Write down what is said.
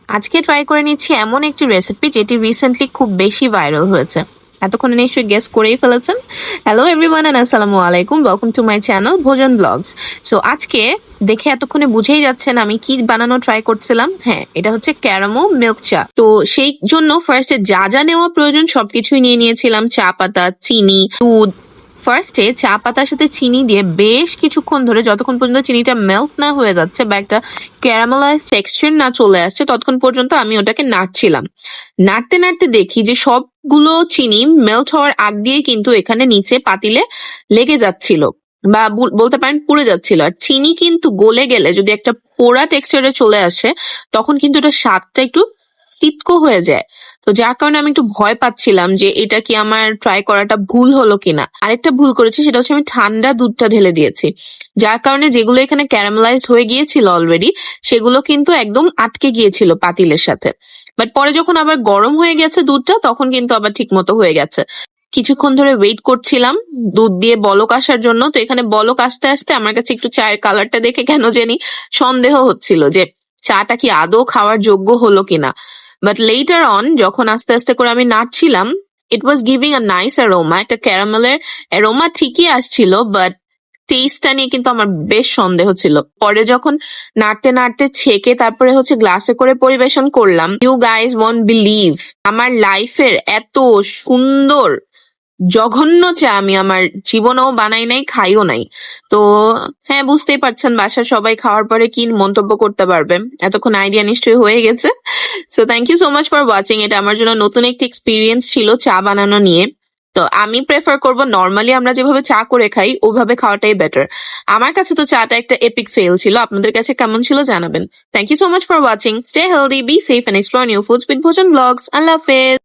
আজকে ট্রাই করে নিচ্ছি এমন একটি রেসিপি যেটি রিসেন্টলি খুব বেশি ভাইরাল হয়েছে। এতক্ষণে নিশ্চয়ই গেস করেই ফেলেছেন। হ্যালো এভরিওয়ান এন্ড আসসালামু আলাইকুম, ওয়েলকাম টু মাই চ্যানেল ভোজন ব্লগস। সো আজকে দেখে এতক্ষণে বুঝেই যাচ্ছেন আমি কি বানানো ট্রাই করছিলাম। হ্যাঁ, এটা হচ্ছে ক্যারামেল মিল্ক চা। তো সেই জন্য ফার্স্টে যা যা নেওয়া প্রয়োজন সবকিছুই নিয়ে নিয়েছিলাম। চা পাতা, চিনি, দুধ। ফার্স্টে চা পাতার সাথে চিনি দিয়ে বেশ কিছুক্ষণ ধরে, যতক্ষণ পর্যন্ত চিনিটা মেল্ট না হয়ে যাচ্ছে বা একটা ক্যারামেলাইজ টেক্সচার না চলে আসছে, ততক্ষণ পর্যন্ত আমি ওটাকে নাড়ছিলাম। নাড়তে নাড়তে দেখি যে সবগুলো চিনি মেল্ট হওয়ার আগ দিয়ে কিন্তু এখানে নিচে পাতিলে লেগে যাচ্ছিল বা বলতে পারেন পুড়ে যাচ্ছিল। আর চিনি কিন্তু গলে গেলে যদি একটা পোড়া টেক্সচারে চলে আসে, তখন কিন্তু এটা স্বাদটা একটু তিতকো হয়ে যায়। তো যার কারণে আমি একটু ভয় পাচ্ছিলাম যে এটা কি আমার ট্রাই করাটা ভুল হলো কিনা। আরেকটা ভুল করেছি, সেটা হচ্ছে আমি ঠান্ডা দুধটা ঢেলে দিয়েছি, যার কারণে যেগুলো এখানে ক্যারামেলাইজড হয়ে গিয়েছিল অলরেডি, সেগুলো কিন্তু একদম আটকে গিয়েছিল পাতিলের সাথে। বাট পরে যখন আবার গরম হয়ে গেছে দুধটা, তখন কিন্তু আবার ঠিক মতো হয়ে গেছে। কিছুক্ষণ ধরে ওয়েট করছিলাম দুধ দিয়ে বলক আসার জন্য। তো এখানে বলক আসতে আসতে আমার কাছে একটু চায়ের কালারটা দেখে কেন জানি সন্দেহ হচ্ছিল যে চাটা কি আদৌ খাওয়ার যোগ্য হলো কিনা। বাট লেটার অন যখন আস্তে আস্তে করে আমি নাড়ছিলাম, it was giving a nice aroma. একটা ক্যারামেলের অ্যারোমা ঠিকই আসছিল, বাট টেস্টটা নিয়ে কিন্তু আমার বেশ সন্দেহ ছিল। পরে যখন নাড়তে নাড়তে ছেঁকে তারপরে হচ্ছে গ্লাসে করে পরিবেশন করলাম, ইউ গাইজ ওয়ন্ট বিলিভ, আমার লাইফের এত সুন্দর জঘন্য চা আমি আমার জীবনেও বানাই নাই, খাইও নাই। তো হ্যাঁ, বুঝতেই পারছেন বাসার সবাই খাওয়ার পরে কি মন্তব্য করতে পারবে। এতক্ষণ আইডিয়া নিশ্চয়ই হয়ে গেছে। So thank you so much for watching. এটা আমার জন্য নতুন একটি এক্সপিরিয়েন্স ছিল চা বানানো নিয়ে। তো আমি প্রেফার করব নর্মালি আমরা যেভাবে চা করে খাই ওভাবে খাওয়াটাই বেটার। আমার কাছে তো চাটা একটা এপিক ফেল ছিল। আপনাদের কাছে কেমন ছিল জানাবেন। Thank you so much for watching. Stay healthy, be safe and explore new foods with Bhojan blogs. আল্লাহ হাফেজ।